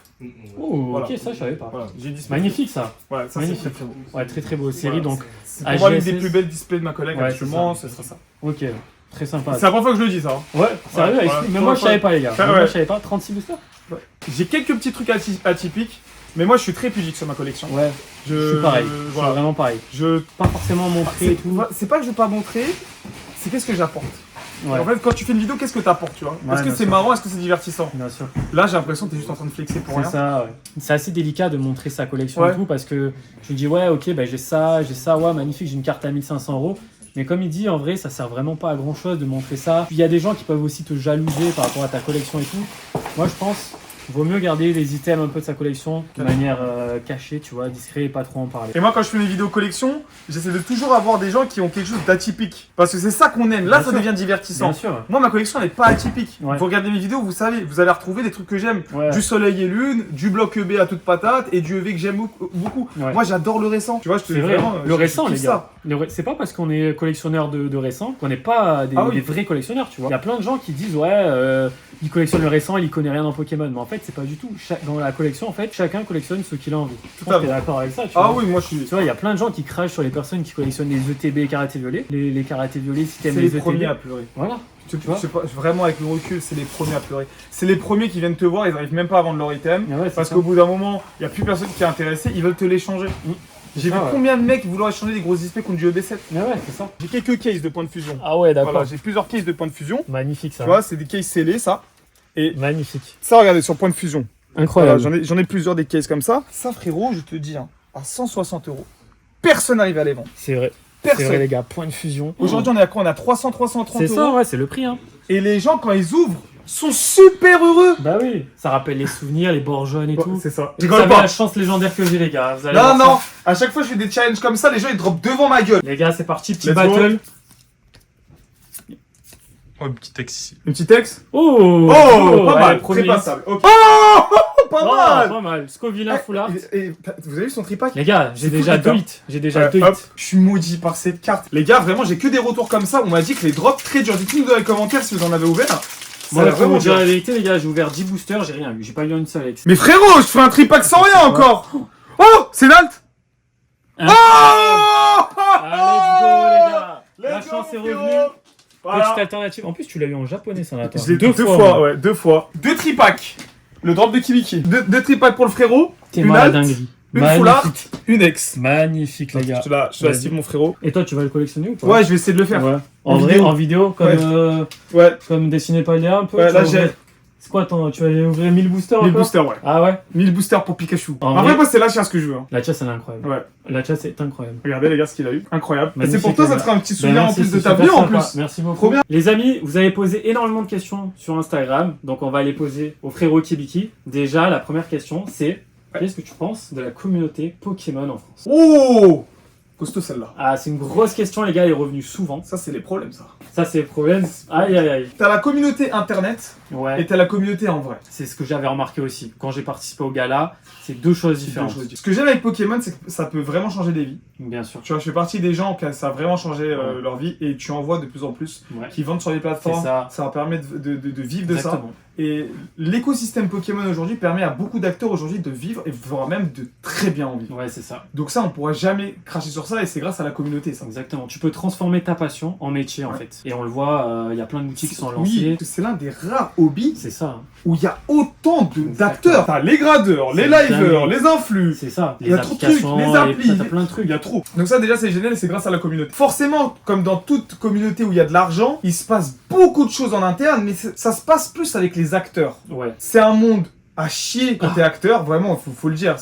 Oh, Voilà. ok, ça, je savais pas. Voilà, j'ai une display Magnifique ça. Triumph. Voilà, ça c'est Magnifique. très très beau. Ouais, très très beau série, Voilà, donc. C'est pour moi l'une AGSS. des plus belles displays de ma collègue Ouais, actuellement, c'est ce sera ça. Ok, très sympa. C'est la première fois que je le dis ça. Hein. Ouais, sérieux, Ouais, avec- voilà. mais moi je savais pas, les gars. Ah, Moi ouais. je savais pas. 36 boosters? J'ai quelques petits trucs atypiques, mais moi je suis très pudique sur ma collection. Ouais, je suis pareil. Je suis Voilà. vraiment pareil. Je Pas forcément montrer et tout. C'est pas que je veux pas montrer, c'est qu'est-ce que j'apporte. Ouais, En fait, quand tu fais une vidéo, qu'est-ce que t'apportes, tu vois? Ouais, Est-ce que bien c'est sûr. marrant, est-ce que c'est divertissant? bien sûr. Là, j'ai l'impression que t'es juste en train de flexer pour C'est rien. ça, ouais. C'est assez délicat de montrer sa collection Ouais. et tout parce que je me dis, ouais, ok, bah, j'ai ça, ouais, magnifique, j'ai une carte à 1500 €. Mais comme il dit, en vrai, ça sert vraiment pas à grand chose de montrer ça. Puis il y a des gens qui peuvent aussi te jalouser par rapport à ta collection et tout. Moi, je pense vaut mieux garder les items un peu de sa collection de manière cachée, tu vois, discret et pas trop en parler. Et moi, quand je fais mes vidéos collection, j'essaie de toujours avoir des gens qui ont quelque chose d'atypique. Parce que c'est ça qu'on aime. Là, Bien ça sûr. devient divertissant. Bien sûr. Moi, ma collection, elle est pas atypique. Ouais. Vous regardez mes vidéos, vous savez, vous allez retrouver des trucs que j'aime. Ouais. Du soleil et lune, du bloc EB à toute patate et du EV que j'aime beaucoup. Ouais. Moi, j'adore le récent. Tu vois, je te C'est vrai, vraiment, le je récent, kiffe les gars. C'est pas parce qu'on est collectionneur de récent qu'on n'est pas des, Ah oui. des vrais collectionneurs, tu vois. Il y a plein de gens qui disent, ouais, il collectionne le récent, il y connaît rien en Pokémon. Mais en fait, c'est pas du tout. Dans la collection, en fait, chacun collectionne ce qu'il a envie. Je pense à que t'es fait. d'accord avec ça, tu Ah vois. oui, moi, je suis. Tu vois, il y a plein de gens qui crachent sur les personnes qui collectionnent les ETB karaté violet. Les karaté violets, si C'est t'aimes les les ETB. premiers à pleurer. Voilà. Je vois sais pas, vraiment avec le recul, c'est les premiers à pleurer. C'est les premiers qui viennent te voir, ils arrivent même pas à vendre leur item. Ah ouais, c'est Parce ça. qu'au bout d'un moment, il n'y a plus personne qui est intéressé, ils veulent te l'échanger. J'ai vu Ah ouais. combien de mecs vouloir échanger des grosses displays contre du EB7. Ah ouais, c'est ça. J'ai quelques cases de points de fusion. Ah ouais, d'accord. Voilà, j'ai plusieurs cases de points de fusion. Magnifique ça. Tu vois, c'est des cases scellées, ça. Magnifique. Ça, regardez, sur point de fusion. Incroyable. Voilà, j'en ai plusieurs des cases comme ça. Ça, frérot, je te dis, hein, à 160 €, personne n'arrive à les vendre. C'est vrai. C'est vrai, Personne. les gars. Point de fusion. Aujourd'hui, on est à quoi? On est à 330 C'est ça, €. ouais, c'est le prix, hein. Et les gens, quand ils ouvrent, sont super heureux. Bah oui, ça rappelle les souvenirs, les bords jaunes et tout. C'est ça. Vous Rigole savez pas. la chance légendaire que j'ai, les gars. Vous allez Non, voir non, ça. à chaque fois que je fais des challenges comme ça, les gens ils drop devant ma gueule. Les gars, c'est parti, petit Let's battle. Oh, un petit texte ici. Un petit texte. Oh, Oh, pas allez, mal, premier. très passable. Ok. Oh, pas Oh, mal. pas mal. Scovilla full art. Vous avez vu son tripack? Les gars, j'ai C'est déjà fou, 2 putain. hits. J'ai déjà 2 Hop, hits. je suis maudit par cette carte. Les gars, vraiment, j'ai que des retours comme ça. On m'a dit que les drops très durs. Dites-nous dans les commentaires si vous en avez ouvert. Moi, Ça a pour vraiment vous dire dur. la vérité, les gars, j'ai ouvert 10 boosters, j'ai rien eu. J'ai pas eu une seule avec. Mais frérot, je fais un tripack sans rien quoi encore. Oh, c'est Nalt. Hein Oh, Ah, let's go, les gars. La Let's chance go, est revenue. frérot. Voilà. Petite alternative. En plus, tu l'as eu en japonais, ça, là. Je l'ai deux fois, ouais, 2 fois. 2 tripacks. Le drop de Kibiki. 2 tripacks pour le frérot. T'es Une malade, alt, dinguerie. Une full art, Magnifique. une ex. Magnifique, les gars. Je te la Vas-y. Steve, mon frérot. Et toi, tu vas le collectionner ou pas? Ouais, je vais essayer de le faire. Ouais. En En vrai, vidéo. en vidéo, comme, Ouais. Ouais, comme dessiné par Léa un peu. Ouais, tu là, vas j'ai- ouvrir- C'est quoi, tu vas aller ouvrir 1000 boosters 1000 encore boosters, ouais. Ah ouais. 1000 boosters pour Pikachu. En En vrai, vrai- moi, c'est là, ce que je veux. Hein. La chasse, elle est incroyable. Ouais. La chasse est incroyable. Regardez, les gars, ce qu'il a eu. Incroyable. Et c'est Magnifique, pour toi, les ça gars. te fera un petit Ben, souvenir en merci, plus de c'est ta super vie, en sympa. plus. Merci beaucoup. Trop bien. Les amis, vous avez posé énormément de questions sur Instagram, donc on va les poser au frérot Kibiki. Déjà, la première question, c'est qu'est-ce que tu penses de la communauté Pokémon en France? Oh, costaud celle-là. Ah, c'est une grosse question, les gars, elle est revenue souvent. Ça, c'est les problèmes, ça. Ça, c'est le problème. Aïe, aïe, aïe. T'as la communauté internet Ouais. et t'as la communauté en vrai. C'est ce que j'avais remarqué aussi. Quand j'ai participé au gala, c'est deux choses différentes. Ce que j'aime avec Pokémon, c'est que ça peut vraiment changer des vies. Bien sûr. Tu vois, je fais partie des gens qui ça a vraiment changé Ouais. leur vie et tu en vois de plus en plus Ouais. qui vendent sur les plateformes. C'est ça. va permettre de vivre de Exactement. ça. Et l'écosystème Pokémon aujourd'hui permet à beaucoup d'acteurs aujourd'hui de vivre et voire même de très bien en vivre. Ouais, c'est ça. Donc ça, on pourra jamais cracher sur ça et c'est grâce à la communauté, ça. Exactement. Tu peux transformer ta passion en métier, en fait. Et on le voit, il y a plein de boutiques qui sont lancées. Oui, c'est l'un des rares hobbies C'est ça. où il y a autant d'acteurs. T'as les gradeurs, les C'est liveurs, dingue. les influx. C'est ça. Il y a trop de trucs, les applis. T'as plein de trucs. Il y a trop. Donc ça déjà c'est génial et c'est grâce à la communauté. Forcément, comme dans toute communauté où il y a de l'argent, il se passe beaucoup de choses en interne, mais ça se passe plus avec les acteurs. Ouais. C'est un monde à chier quand t'es acteur, vraiment, faut le dire.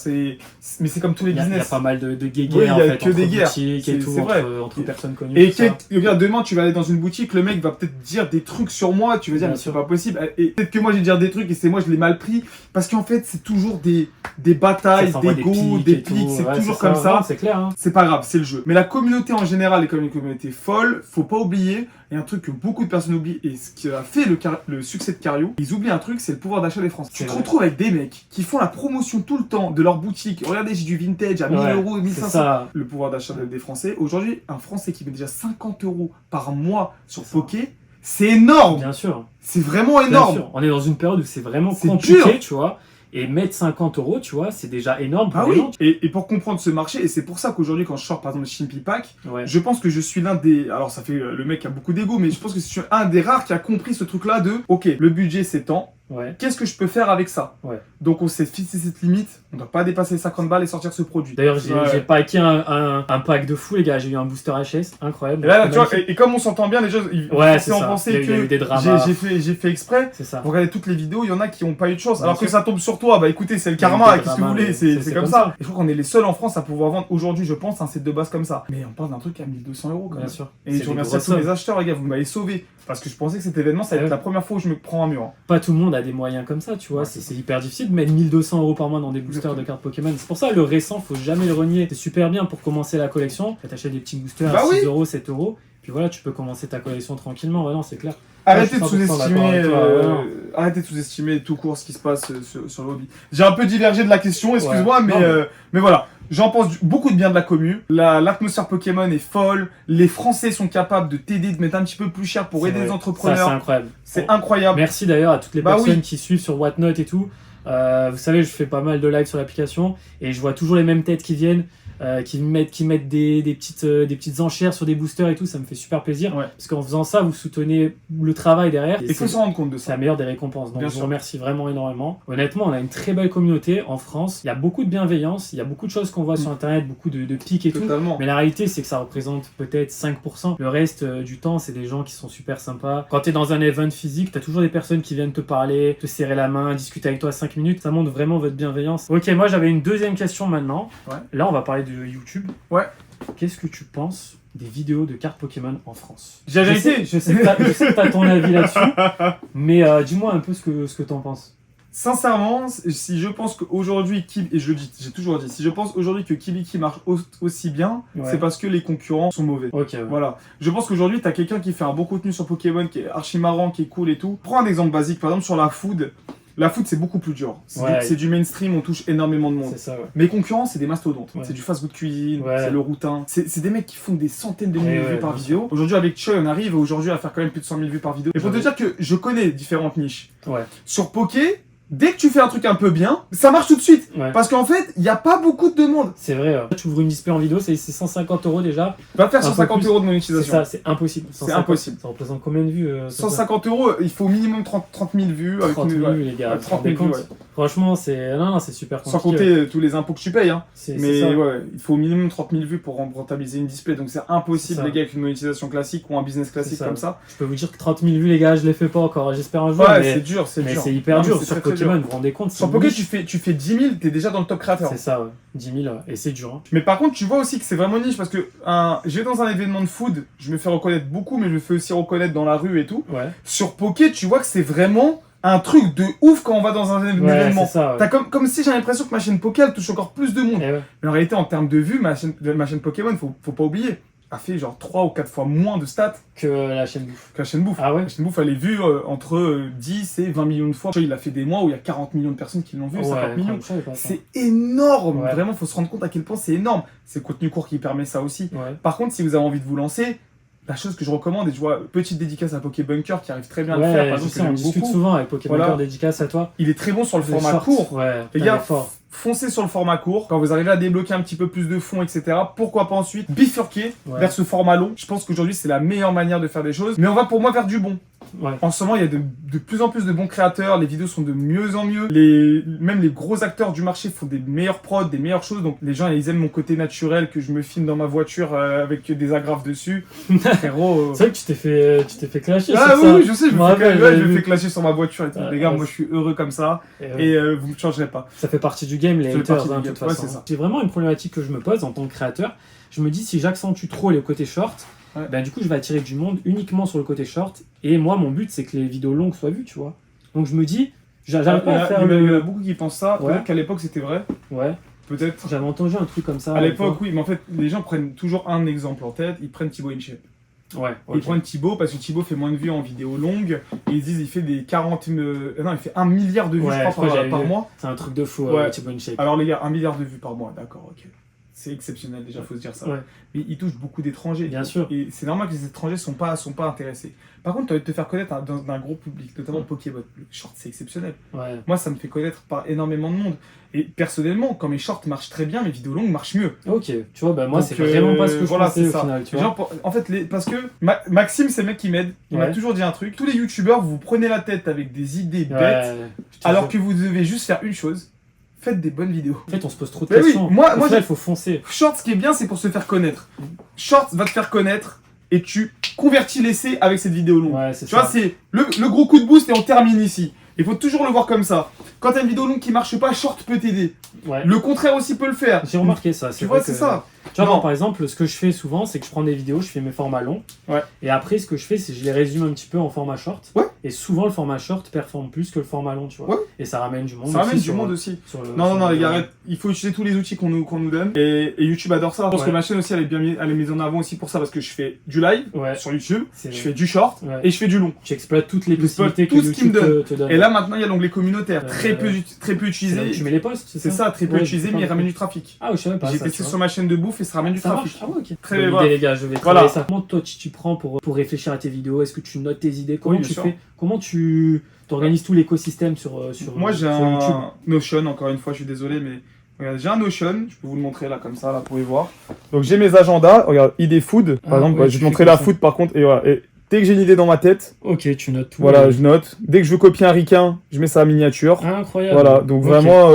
Mais c'est comme tous les Il y a business. pas mal de guéguerres, Oui, il y a en fait, que entre des guerres. boutiques et tout, C'est vrai. entre personnes connues. Et tout ça. regarde, demain tu vas aller dans une boutique, le mec va peut-être dire des trucs sur moi, tu vas dire Bien mais c'est sûr. pas possible. Et peut-être que moi j'ai dire des trucs et c'est moi je l'ai mal pris. Parce qu'en fait c'est toujours des batailles, Ça s'envoie des go, des et tout. pics, c'est Ouais, toujours c'est comme ça. Non, c'est clair. Hein. C'est pas grave, c'est le jeu. Mais la communauté en général est comme une communauté folle, faut pas oublier, et un truc que beaucoup de personnes oublient, et ce qui a fait le succès de Cario, ils oublient un truc, c'est le pouvoir d'achat des Français. Tu C'est te vrai. retrouves avec des mecs qui font la promotion tout le temps de leur boutique. Regardez, j'ai du vintage à 1000 Ouais, euros, C'est 1500. ça. Le pouvoir d'achat des Français. Aujourd'hui, un Français qui met déjà 50 euros par mois sur C'est ça. Poké, c'est énorme. Bien sûr. C'est vraiment Bien énorme. sûr. On est dans une période où c'est vraiment C'est compliqué, dur. tu vois. Et mettre 50 euros, tu vois, c'est déjà énorme pour Ah les oui. gens. Et pour comprendre ce marché, et c'est pour ça qu'aujourd'hui, quand je sors par exemple Shimpy Pack, Ouais. je pense que je suis l'un des. Alors, ça fait le mec qui a beaucoup d'ego, mais je pense que je suis un des rares qui a compris ce truc-là de ok, le budget c'est tant, Ouais. qu'est-ce que je peux faire avec ça? Ouais. Donc, on s'est fixé cette limite, on ne doit pas dépasser 50 balles et sortir ce produit. D'ailleurs, j'ai Ouais. packé un pack de fou, les gars. J'ai eu un booster HS, incroyable. Et là, tu vois, Magnifique. et comme on s'entend bien, les gens, ils Ouais, c'est en ça. penser Il y a eu que des dramas. j'ai fait exprès. C'est ça. Vous regardez toutes les vidéos, il y en a qui n'ont pas eu de chance. Bien Alors que sûr. ça tombe sur toi, bah écoutez, c'est le Il y a eu karma, des qu'est-ce que vous dramas, voulez, mais c'est c'est comme comme ça. Et je crois qu'on est les seuls en France à pouvoir vendre aujourd'hui, je pense, un set de base comme ça. Mais on parle d'un truc à 1200 euros quand Bien même. sûr. Et C'est je des remercie à grosses tous les sommes. acheteurs, les gars, vous m'avez sauvé. Parce que je pensais que cet événement, ça allait Ouais. être la première fois où je me prends un mur. Hein. Pas tout le monde a des moyens comme ça, tu vois. Ouais, C'est hyper difficile de mettre 1200 euros par mois dans des boosters de cartes Pokémon. C'est pour ça le récent, faut jamais le renier. C'est super bien pour commencer la collection. T'achètes des petits boosters Bah à 6 oui. euros, 7 euros. Puis voilà, tu peux commencer ta collection tranquillement. Ouais, non, c'est clair. Arrêtez je de suis 100% sous-estimer, d'accord avec toi, ouais, non. arrêtez de sous-estimer tout court ce qui se passe sur le hobby. J'ai un peu divergé de la question, excuse-moi, Ouais. mais, Non, mais voilà. J'en pense beaucoup de bien de la commu. L'atmosphère Pokémon est folle. Les Français sont capables de t'aider, de mettre un petit peu plus cher pour C'est aider vrai. les Ça, entrepreneurs. c'est incroyable. C'est incroyable. Merci d'ailleurs à toutes les Bah personnes oui. qui suivent sur Whatnot et tout. Vous savez, je fais pas mal de lives sur l'application et je vois toujours les mêmes têtes qui viennent, qui mettent des petites enchères sur des boosters et tout. Ça me fait super plaisir. Ouais. Parce qu'en faisant ça, vous soutenez le travail derrière. Et Il faut c'est se rendre compte de c'est ça. la meilleure des récompenses. Donc Bien je vous sûr. remercie vraiment énormément. Honnêtement, on a une très belle communauté en France. Il y a beaucoup de bienveillance. Il y a beaucoup de choses qu'on voit sur Internet, beaucoup de pics et tout. Totalement. Mais la réalité, c'est que ça représente peut-être 5%. Le reste du temps, c'est des gens qui sont super sympas. Quand tu es dans un event physique, tu as toujours des personnes qui viennent te parler, te serrer la main, discuter avec toi 5 minutes. Ça montre vraiment votre bienveillance. Ok, moi j'avais une deuxième question maintenant. Ouais. Là, on va parler de YouTube. Ouais. Qu'est-ce que tu penses des vidéos de cartes Pokémon en France? J'ai Je sais été. que tu as ton avis là-dessus, mais dis-moi un peu ce que tu en penses. Sincèrement, si je pense qu'aujourd'hui, et je le dis, j'ai toujours dit, si je pense aujourd'hui que Kibiki marche aussi bien, Ouais. c'est parce que les concurrents sont mauvais. Ok, ouais. Voilà. Je pense qu'aujourd'hui, t'as quelqu'un qui fait un bon contenu sur Pokémon, qui est archi marrant, qui est cool et tout. Prends un exemple basique, par exemple sur la food. La food, c'est beaucoup plus dur. Ouais. C'est du mainstream, on touche énormément de monde. C'est ça, ouais. Mes concurrents, c'est des mastodontes. Ouais. C'est du fast-food cuisine, Ouais. c'est le routin. C'est des mecs qui font des centaines de milliers de Ouais, vues par bien vidéo. Aujourd'hui, avec Choi, on arrive aujourd'hui à faire quand même plus de 100 000 vues par vidéo. Et pour te Ouais. dire que je connais différentes niches. Ouais. Sur Poké, dès que tu fais un truc un peu bien, ça marche tout de suite. Ouais. Parce qu'en fait, il n'y a pas beaucoup de demandes. C'est vrai. Tu ouvres une display en vidéo, c'est 150 euros déjà. Va faire Un peu 150 plus. euros de C'est monétisation. ça, c'est impossible. 150, impossible. Ça représente combien de vues 150 euros, il faut minimum 30 000 vues. Avec 30 une- 000 ouais. vues, les gars. Ouais, vous vous 30 rendez 000 vues, compte ouais. Franchement, c'est non, c'est super Sans compliqué. compter tous les impôts que tu payes. Hein. C'est Mais ça. ouais, il faut au minimum 30 000 vues pour rentabiliser une display. Donc c'est impossible, C'est ça. les gars, avec une monétisation classique ou un business classique C'est ça. comme ça. Je peux vous dire que 30 000 vues, les gars, je les fais pas encore. J'espère un jour. Ouais, mais c'est dur, c'est mais dur. c'est hyper Non, mais dur. c'est Sur très, très Pokémon, dur. vous vous rendez compte Sur c'est Poké, niche. tu fais 10 000, t'es déjà dans le top créateur. C'est ça, ouais. 10 000, et c'est dur. Hein. Mais par contre, tu vois aussi que c'est vraiment niche parce que je vais dans un événement de food, je me fais reconnaître beaucoup, mais je me fais aussi reconnaître dans la rue et tout. Ouais. Sur Poké, tu vois que c'est vraiment un truc de ouf quand on va dans un Ouais, événement. c'est ça. Ouais. T'as comme si j'ai l'impression que ma chaîne Poké, elle touche encore plus de monde. Et ouais. Mais en réalité, en termes de vues, ma chaîne Pokémon, faut pas oublier, a fait genre 3 ou 4 fois moins de stats Que la chaîne bouffe. que la chaîne Bouffe. Ah ouais. La chaîne Bouffe, elle est vue entre 10 et 20 millions de fois. Il a fait des mois où il y a 40 millions de personnes qui l'ont vu, 50 millions. je savais pas ça. C'est énorme. Ouais. Vraiment, faut se rendre compte à quel point c'est énorme. C'est le contenu court qui permet ça aussi. Ouais. Par contre, si vous avez envie de vous lancer, la chose que je recommande, et je vois petite dédicace à Pokébunker qui arrive très bien à le Ouais, faire, par je exemple, sais, que on j'aime discute beaucoup. souvent avec Pokémon Voilà. dédicace à toi. Il est très bon sur le Les format shorts. court. Ouais, Les putain, gars, il est fort. foncez sur le format court. Quand vous arrivez à débloquer un petit peu plus de fonds, etc., pourquoi pas ensuite bifurquer Ouais. vers ce format long. Je pense qu'aujourd'hui, c'est la meilleure manière de faire des choses. Mais on va pour moi vers du bon. Ouais. En ce moment, il y a de plus en plus de bons créateurs. Les vidéos sont de mieux en mieux. Même les gros acteurs du marché font des meilleures prods, des meilleures choses. Donc les gens, ils aiment mon côté naturel, que je me filme dans ma voiture avec des agrafes dessus. Frérot. C'est vrai que tu t'es fait clasher Ah sur oui, ça. oui, je sais, je me me rappelle, j'avais vu. fais clasher sur ma voiture et tout. Ouais, Les gars, ouais, moi je suis heureux comme ça. Et, Et vous me changerez pas. ça fait partie du game, les Ça fait haters, partie du de game. toute Ouais, façon. c'est ça. C'est vraiment une problématique que je me pose en tant que créateur. Je me dis, si j'accentue trop le côté short, Ouais. ben, du coup, je vais attirer du monde uniquement sur le côté short. Et moi, mon but, c'est que les vidéos longues soient vues, tu vois. Donc je me dis, j'arrive pas à faire Il y en a le... beaucoup qui pensent ça. Ouais. Peut-être qu'à l'époque c'était vrai. Ouais, Peut-être. j'avais entendu un truc comme ça. À l'époque, oui, mais en fait, les gens prennent toujours un exemple en tête. Ils prennent Thibaut InShape. Ouais, Ils ok. prennent Thibaut parce que Thibaut fait moins de vues en vidéo longue. Et ils disent il fait des 40. Non, il fait 1 milliard de vues, Ouais, je je crois, crois que par j'avais mois. C'est un truc de fou, Ouais. Thibaut InShape. Alors, les gars, 1 milliard de vues par mois, d'accord, ok. C'est exceptionnel, déjà, faut se dire ça. Ouais. Mais il touche beaucoup d'étrangers. Bien sûr. Et c'est normal que les étrangers sont pas intéressés. Par contre, tu as envie de te faire connaître dans un gros public, notamment Pokébot. Le short, c'est exceptionnel. Ouais. Moi, ça me fait connaître par énormément de monde. Et personnellement, quand mes shorts marchent très bien, mes vidéos longues marchent mieux. Ok, tu vois, bah moi, Donc, c'est vraiment pas ce que je voilà, pensais c'est au ça. final, tu Les vois. gens, en fait, parce que Maxime, c'est le mec qui m'aide. Il m'a Ouais. toujours dit un truc. Tous les youtubeurs, vous vous prenez la tête avec des idées bêtes, Ouais, je te alors jure. que vous devez juste faire une chose. Faites des bonnes vidéos. En fait, on se pose trop de Mais oui, questions. moi, Au final, j'ai- il faut foncer. Short, ce qui est bien, c'est pour se faire connaître. Short va te faire connaître et tu convertis l'essai avec cette vidéo longue. Ouais, c'est Tu vois, ça. c'est le gros coup de boost et on termine ici. Il faut toujours le voir comme ça. Quand t'as une vidéo longue qui marche pas, Short peut t'aider. Ouais. Le contraire aussi peut le faire. J'ai remarqué ça. Tu vois, vrai c'est que- ça. Tu vois, Non. moi, par exemple, ce que je fais souvent, c'est que je prends des vidéos, je fais mes formats longs. Ouais. Et après, ce que je fais, c'est que je les résume un petit peu en format short. Ouais. Et souvent, le format short performe plus que le format long, tu vois. Ouais. Et ça ramène du monde. Ça ramène aussi du sur- monde aussi. sur le- Non, sur non, le- les gars, arrête. Il faut utiliser tous les outils qu'on nous donne. Et YouTube adore ça. Je pense Ouais. que ma chaîne aussi, elle est mise en avant aussi pour ça parce que je fais du live Ouais. sur YouTube, C'est- je fais du short Ouais. et je fais du long. Tu exploites toutes les J'exploite possibilités tout que ce qu'il YouTube me te donne. Et là, maintenant, il y a l'onglet communautaire. Euh, Très peu C'est là utilisé. où tu mets les posts, C'est ça, très peu Ouais, utilisé, je sais mais il pas. ramène du trafic. Ah, ouais, je savais pas J'ai ça. testé tu vois. sur ma chaîne de bouffe et ça ramène du Ça trafic. marche. Ah ouais, ok. Très Bonne voilà. idée, les gars, je vais Voilà. travailler ça. Comment toi tu prends pour réfléchir à tes vidéos? Est-ce que tu notes tes idées? Comment Oui, bien tu sûr. fais? Comment tu organises tout l'écosystème sur Moi, j'ai sur YouTube? un Notion, encore une fois, je suis désolé, mais regarde, j'ai un Notion, je peux vous le montrer là, comme ça, là, vous pouvez voir. Donc, j'ai mes agendas, regarde, idée food, par Ah, exemple, ouais, je tu vais te fais montrer comme la ça. food par contre, et voilà. Et dès que j'ai une idée dans ma tête, Ok, tu notes tout. voilà, je note. Dès que je veux copier un ricain, je mets ça à miniature. Ah, incroyable. Voilà, donc Ok. vraiment,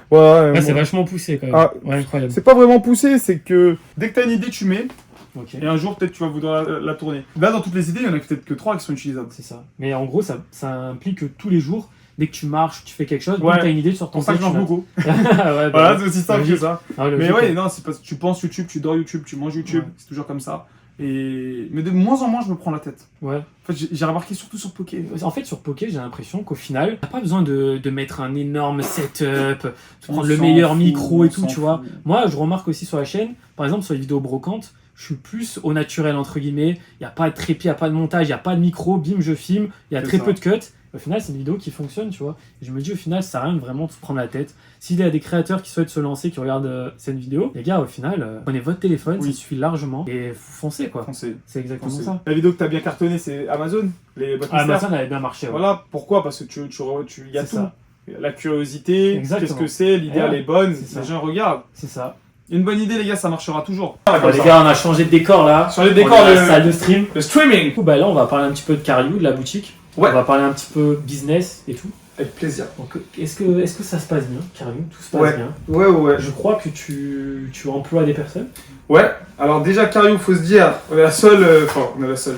voilà. Ah, c'est moi, vachement poussé quand même. Ah, Ouais, incroyable. c'est pas vraiment poussé, c'est que dès que t'as une idée, tu mets, Ok. et un jour, peut-être, tu vas vouloir la tourner. Là, dans toutes les idées, il y en a peut-être que 3 qui sont utilisables. C'est ça. Mais en gros, ça implique que tous les jours, dès que tu marches, tu fais quelque chose, Ouais. dès que tu as une idée, tu sors C'est ton pour ça que je tel, mange tu notes. beaucoup. Ouais, bah, Voilà, c'est aussi simple que logique. ça. Ah, Mais logique, ouais, non, c'est parce que tu penses YouTube, tu dors YouTube, tu manges YouTube, Ouais. c'est toujours comme ça. Mais de moins en moins, je me prends la tête. Ouais. En fait, j'ai remarqué surtout sur Poké. En fait, sur Poké, j'ai l'impression qu'au final, t'as pas besoin de mettre un énorme setup, de prendre le meilleur micro et tout, tu vois. Moi, je remarque aussi sur la chaîne, par exemple sur les vidéos brocantes, je suis plus au naturel, entre guillemets. Il n'y a pas de trépied, il n'y a pas de montage, il n'y a pas de micro, bim, je filme. Il y a C'est très ça. peu de cuts. Au final, c'est une vidéo qui fonctionne, tu vois. Et je me dis, au final, ça sert à rien de vraiment se prendre la tête. S'il y a des créateurs qui souhaitent se lancer, qui regardent cette vidéo, les gars, au final, prenez votre téléphone, Oui. ça suffit largement. Et foncez, quoi. Foncez. C'est exactement Foncez. ça. La vidéo que t'as bien cartonné, c'est Amazon. Les boîtes Ah, mystères. Amazon avait bien marché, ouais. Voilà, pourquoi? Parce que il y a C'est tout. ça. La curiosité, Exactement. qu'est-ce que c'est, l'idée Ouais, elle est bonne, c'est ça. les gens regardent. C'est ça. Une bonne idée, les gars, ça marchera toujours. Bon, les gars, on a changé de décor là. Sur les On décors est à la de salle de stream. le streaming. Du coup, bah là, on va parler un petit peu de Cariou, de la boutique. Ouais. On va parler un petit peu business et tout. Avec plaisir. Donc, est-ce que ça se passe bien, Cariou? Tout se passe Ouais. bien. Ouais. Je crois que tu emploies des personnes. Ouais, alors déjà, Cario, faut se dire, on est la seule. On est la seule.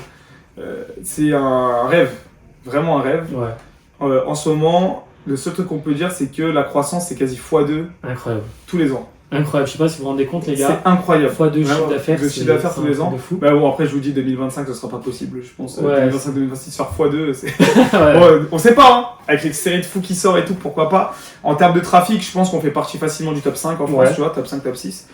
C'est un rêve. Vraiment un rêve. Ouais. En ce moment, le seul truc qu'on peut dire, c'est que la croissance, c'est quasi x2 Incroyable. tous les ans. Incroyable. Je sais pas si vous vous rendez compte, les C'est gars. incroyable. Fois de chiffre Vraiment, d'affaires. de chiffre d'affaires tous les ans. De fou. Bah bon, après, je vous dis, 2025, ce sera pas possible, je pense. Ouais. 2025-2026, faire x2, c'est. Ouais. Bon, on sait pas, hein. Avec les séries de fous qui sortent et tout, pourquoi pas. En termes de trafic, je pense qu'on fait partie facilement du top 5 en France, Ouais. tu vois, top 5, top 6.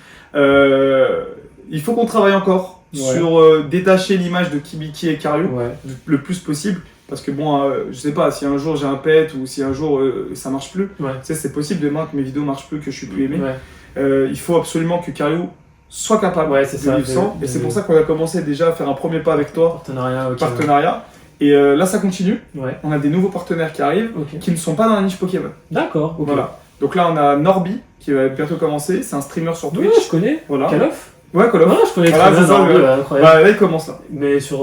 Il faut qu'on travaille encore Ouais. sur détacher l'image de Kibiki et Cario Ouais. le plus possible. Parce que bon, je sais pas, si un jour j'ai un pet ou si un jour ça marche plus, Ouais. tu sais, c'est possible demain que mes vidéos marchent plus, que je suis plus aimé. Ouais. Il faut absolument que Cario soient capables Ouais, c'est de ça, vivre sans. Et c'est pour ça qu'on a commencé déjà à faire un premier pas avec toi, Partenariat, ok. partenariat. Et là, ça continue. Ouais, On a des nouveaux partenaires qui arrivent, ok. qui ne sont pas dans la niche Pokémon. D'accord, ok. Voilà. Donc là, on a Norby, qui va bientôt commencer. C'est un streamer sur Oui, Twitch. je connais. Voilà. Call of. Ouais, Call of. Ouais, je connais Voilà, très bien c'est ça, Norby, ouais. ouais, incroyable. Bah, là, il commence là. Mais sur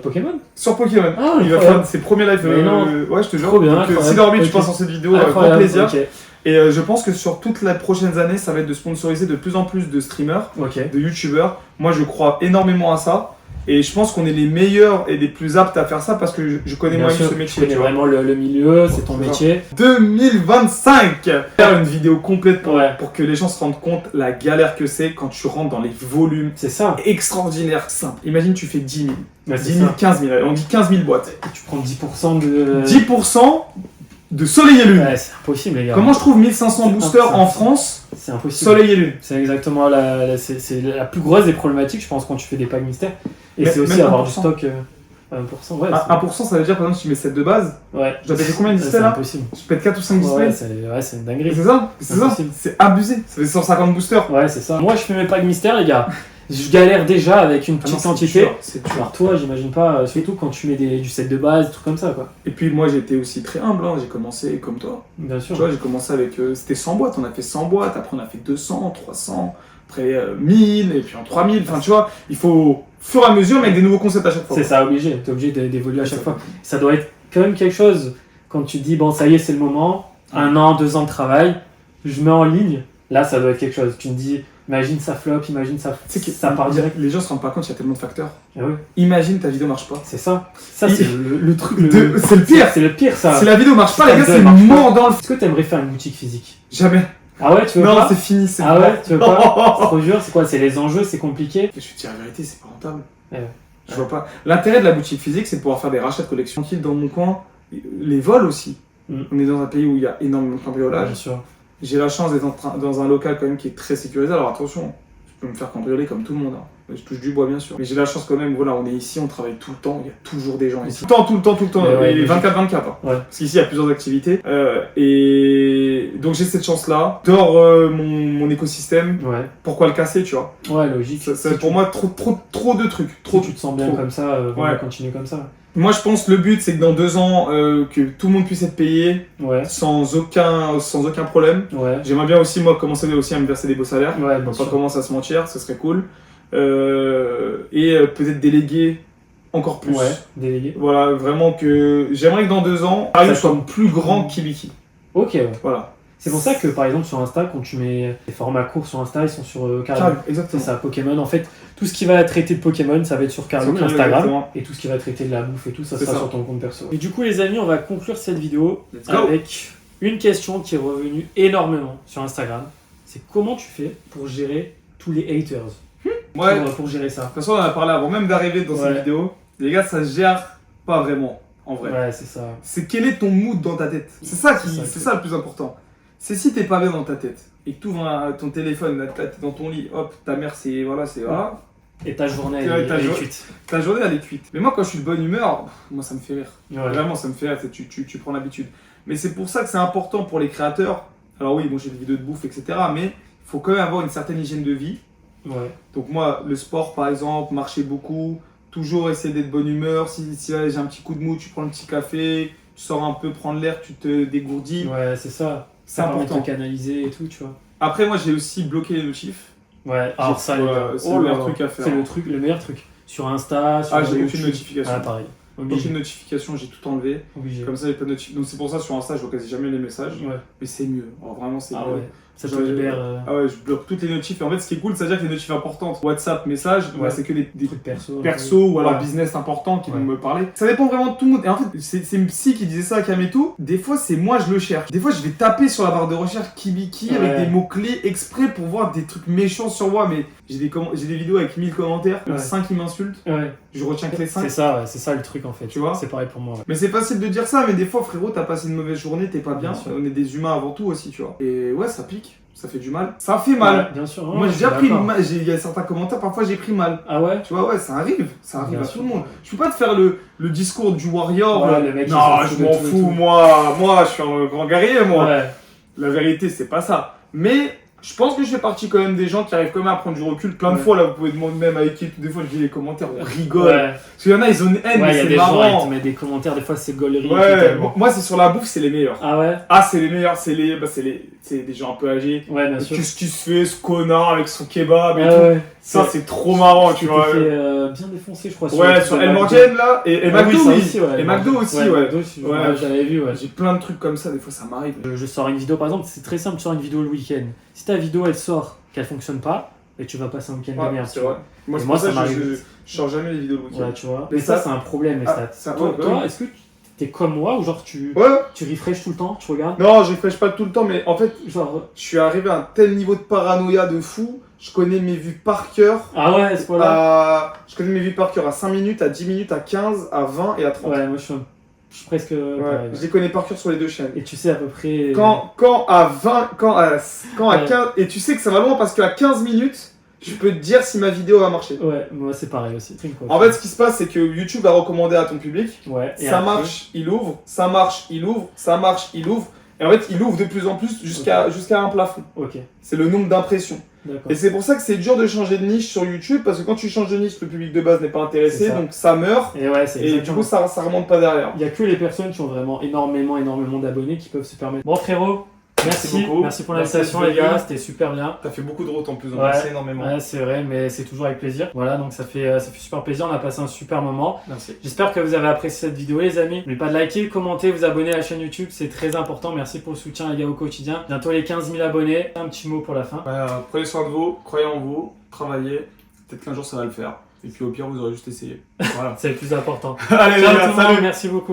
Pokémon. Sur Pokémon. Ah, Il va incroyable. faire ses premiers lives. Mais non. Ouais, je te jure. Trop bien, Donc, si incroyable. Norby, tu Ok. passes en cette vidéo, grand Incroyable, plaisir. ok. Et je pense que sur toutes les prochaines années, ça va être de sponsoriser de plus en plus de streamers, Ok. de youtubeurs. Moi, je crois énormément à ça. Et je pense qu'on est les meilleurs et les plus aptes à faire ça parce que je connais Bien moi-même sûr, ce tu métier. connais tu vois. vraiment le milieu, c'est ton C'est ça. métier. 2025 Faire une vidéo complète Ouais. pour que les gens se rendent compte la galère que c'est quand tu rentres dans les volumes C'est ça. extraordinaires, simples. Imagine, tu fais 10 000. Ouais, 10 c'est 000, ça. 15 000. On dit 15 000 boîtes. Et tu prends 10% de. 10% de soleil et lune. Ouais, c'est impossible, les gars. Comment je trouve 1500 boosters C'est en France, C'est impossible. soleil et lune? C'est exactement c'est la plus grosse des problématiques, je pense, quand tu fais des packs mystères. Et Mais c'est aussi même avoir du 1%. stock. 1%, ouais. 1%, ça veut dire, par exemple, si tu mets 7 de base, Ouais. je dois payer combien de Ouais, displays c'est là? impossible. Je pète 4 ou 5 displays. Ouais, c'est une dinguerie. C'est ça? C'est ça? Impossible. C'est abusé. Ça fait 150 boosters. Ouais, c'est ça. Moi, je fais mes packs mystères, les gars. Je galère déjà avec une Ah non, petite c'est quantité. dur, c'est dur. Alors, toi, j'imagine pas, surtout quand tu mets du set de base, des trucs comme ça, quoi. Et puis moi j'étais aussi très humble, hein. J'ai commencé comme toi. Bien Tu sûr. vois, j'ai commencé avec, c'était 100 boîtes, on a fait 100 boîtes, après on a fait 200, 300, après 1000, et puis en 3000, enfin tu vois, il faut au fur et à mesure, mais avec des nouveaux concepts à chaque fois. C'est ça, obligé. T'es obligé d'évoluer à chaque Ça. fois. Ça doit être quand même quelque chose, quand tu te dis, bon, ça y est, c'est le moment, 1 an, 2 ans de travail, je mets en ligne, là, ça doit être quelque chose. Tu me dis, imagine ça flop, imagine ça, Tu sais que ça part direct. Les gens se rendent pas compte, il y a tellement de facteurs. Ah ouais, Imagine ta vidéo marche pas. c'est ça. Ça, c'est le truc. C'est le pire. C'est le pire, ça. Si la vidéo marche pas, Si les gars, ta c'est vidéo marche mort dans le... Est-ce que t'aimerais faire une boutique physique? Jamais. Ah ouais, tu veux Non, pas? c'est fini, c'est Ah mort. ouais, tu veux pas? Trop dur, c'est quoi? C'est les enjeux, c'est compliqué. Je vais te dire la vérité, c'est pas rentable. Ouais. Je vois pas. L'intérêt de la boutique physique, c'est de pouvoir faire des rachats de collections tranquilles dans mon coin. Les vols aussi. Mm. On est dans un pays où il y a énormément de cambriolage. Bien sûr. J'ai la chance d'être dans un local quand même qui est très sécurisé. Alors attention, je peux me faire cambrioler comme tout le monde. Hein. Je touche du bois bien sûr. Mais j'ai la chance quand même, voilà, on est ici, on travaille tout le temps, il y a toujours des gens ici. Tout le temps. Mais ouais, et logique. 24-24. Hein. Ouais. Parce qu'ici il y a plusieurs activités. Et donc j'ai cette chance-là. Dehors mon écosystème. Ouais. Pourquoi le casser, tu vois? Ouais, logique. Ça, pour moi, trop de trucs. Trop, tu te sens bien trop. comme ça, on Ouais. va continuer comme ça. Moi je pense que le but c'est que dans 2 ans, que tout le monde puisse être payé Ouais. sans aucun problème. Ouais. J'aimerais bien aussi, moi, commencer aussi à me verser des beaux salaires. Ouais, On bien va sûr. pas commencer à se mentir, ce serait cool. Peut-être déléguer encore plus. Ouais, délégué. Voilà, vraiment que j'aimerais que dans 2 ans, Arius soit plus grand qu'Ibiki. Ok, ouais. Voilà. C'est pour ça que par exemple sur Insta, quand tu mets les formats courts sur Insta, ils sont sur Caribou. Caribou, C'est exactement. ça, Pokémon. En fait, tout ce qui va traiter de Pokémon, ça va être sur Caribou, Sur Caribou, Instagram. exactement. Et tout ce qui va traiter de la bouffe et tout, ça C'est sera ça. sur ton compte perso. Et du coup, les amis, on va conclure cette vidéo Let's go. avec une question qui est revenue énormément sur Instagram. C'est comment tu fais pour gérer tous les haters? Ouais. Pour gérer ça. De toute façon, on en a parlé avant même d'arriver dans Ouais. cette vidéo. Les gars, ça se gère pas vraiment, en vrai. Ouais, c'est ça. C'est quel est ton mood dans ta tête. C'est ça, C'est ça, c'est ça le plus important. C'est si t'es pas bien dans ta tête et que tu ouvres ton téléphone, t'es dans ton lit, hop, ta mère c'est voilà. Et ta journée, Ouais, elle ta est journée. cuite. Ta journée elle est cuite. Mais moi quand je suis de bonne humeur, moi ça me fait rire. Ouais. Vraiment ça me fait rire, tu prends l'habitude. Mais c'est pour ça que c'est important pour les créateurs. Alors oui, moi j'ai des vidéos de bouffe, etc. Mais il faut quand même avoir une certaine hygiène de vie. Ouais. Donc moi, le sport par exemple, marcher beaucoup, toujours essayer d'être de bonne humeur. Si là, j'ai un petit coup de mou, tu prends un petit café, tu sors un peu prendre l'air, tu te dégourdis. Ouais, c'est ça. C'est Ça permet de important. te canaliser et tout, tu vois. Après moi j'ai aussi bloqué les notifs. Ouais, alors ça, les gars, c'est le meilleur truc à faire. C'est le meilleur truc. Sur Insta, sur Ah, j'ai YouTube. aucune notification. Ah, pareil. Aucune Obligé. notification, j'ai tout enlevé. Obligé. Comme ça, j'ai pas de notification. Donc c'est pour ça sur Insta, je vois quasi jamais les messages. Ouais. Mais c'est mieux. Alors, vraiment, c'est Ah mieux. ouais. Ça te Genre, libère Ah ouais, je bloque toutes les notifs. Et en fait, ce qui est cool, c'est-à-dire que les notifs importantes, WhatsApp, message, Ouais. bah, c'est que des trucs perso. perso ou alors Ouais. business importants qui Ouais. vont me parler. Ça dépend vraiment de tout le monde. Et en fait, c'est une psy qui disait ça à Kameto. Des fois, c'est moi, je le cherche. Des fois, je vais taper sur la barre de recherche Kibiki avec Ouais. des mots-clés exprès pour voir des trucs méchants sur moi. Mais j'ai des vidéos avec 1000 commentaires, Ouais. 5 qui m'insultent. Ouais. Je retiens que les 5. C'est ça le truc en fait. Tu vois. C'est pareil pour moi. Ouais. Mais c'est facile de dire ça, mais des fois, frérot, t'as passé une mauvaise journée, t'es pas bien. Bien sûr. On est des humains avant tout aussi, tu vois. Et ouais, ça pique, ça fait du mal. Ça fait mal. Ouais, bien sûr. Moi, Ouais, j'ai je déjà suis pris d'accord. mal. Il y a certains commentaires, parfois, j'ai pris mal. Ah ouais. Tu vois, ouais, ça arrive Bien à sûr. tout le monde. Je peux pas te faire le discours du warrior. Ouais, le mec qui non, s'en je fout de m'en tout et fous, tout. moi, je suis un grand guerrier, moi. Ouais. La vérité, c'est pas ça. Mais Je pense que je fais partie quand même des gens qui arrivent quand même à prendre du recul. Plein de Ouais. fois, là, vous pouvez demander même à l'équipe, des fois, je lis les commentaires, on rigole. Ouais, Parce qu'il y en a, ils ont une haine, ouais, il y mais a c'est des gens, ils marrant. te mettent des commentaires, des fois c'est gaulerie. Ouais, totalement. moi, c'est sur la bouffe, c'est les meilleurs. Ah ouais? Ah, c'est les meilleurs, c'est des gens un peu âgés. Ouais, bien sûr. Qu'est-ce qu'il se fait, ce connard, avec son kebab et Ah tout. ouais. Ça, c'est trop marrant, tu Tu vois. t'es fait bien défoncer, je crois. Ouais, sur El Morgen, là, et Ah McDo, oui, ça oui. aussi, ouais. Et McDo aussi, ouais. McDo aussi, Ouais. j'avais vu, ouais. J'ai plein de trucs comme ça, des fois, ça m'arrive. Je sors une vidéo, par exemple, c'est très simple, tu sors une vidéo le week-end. Si ta vidéo elle sort, qu'elle fonctionne pas, et tu vas passer un week-end de Ouais, merde. c'est tu vois. vrai. Moi, Et c'est moi, pour ça ça que m'arrive. je sors jamais les vidéos le week-end. Ouais, tu vois. Mais Mais ça, ça- c'est un problème, les Ah, stats. c'est un Toi, problème. est-ce que t'es comme moi ou genre tu Ouais. refresh tout le temps, tu regardes? Non, je refresh pas tout le temps, mais en fait, Genre. je suis arrivé à un tel niveau de paranoïa de fou. Je connais mes vues par cœur. Ah ouais, à ce point-là. Je connais mes vues par cœur à 5 minutes, à 10 minutes, à 15, à 20 et à 30. Ouais, moi je suis presque. Ouais, pareil. je les connais par cœur sur les deux chaînes. Et tu sais à peu près. Quand à 20, quand à Ouais. 15, et tu sais que ça va loin parce qu'à 15 minutes, je peux te dire si ma vidéo va marcher. Ouais, moi c'est pareil aussi. En fait, ce qui se passe, c'est que YouTube a recommandé à ton public. ouais. Et Ça après- marche, il ouvre, ça marche, il ouvre, ça marche, il ouvre. Et en fait, il ouvre de plus en plus jusqu'à un plafond. Ok, C'est le nombre d'impressions. d'accord. Et c'est pour ça que c'est dur de changer de niche sur YouTube, parce que quand tu changes de niche, le public de base n'est pas C'est intéressé, ça. donc ça meurt, Et ouais, c'est et du exactement coup ça remonte pas derrière. Il n'y a que les personnes qui ont vraiment énormément d'abonnés qui peuvent se permettre. Bon frérot, merci beaucoup. merci pour Merci l'invitation d'être les gars, venu. c'était super bien. T'as fait beaucoup de routes en plus, on merci énormément. Ouais, c'est vrai, mais c'est toujours avec plaisir. Voilà, donc ça fait super plaisir, on a passé un super moment. Merci. J'espère que vous avez apprécié cette vidéo les amis. N'oubliez pas de liker, commenter, vous abonner à la chaîne YouTube, c'est très important. Merci pour le soutien les gars au quotidien. Bientôt les 15 000 abonnés. Un petit mot pour la fin. Prenez soin de vous, croyez en vous, travaillez, peut-être qu'un jour ça va le faire. Et puis au pire, vous aurez juste essayé. Voilà. C'est le plus important. Allez, Ciao les tout gars, le monde, salut! merci beaucoup.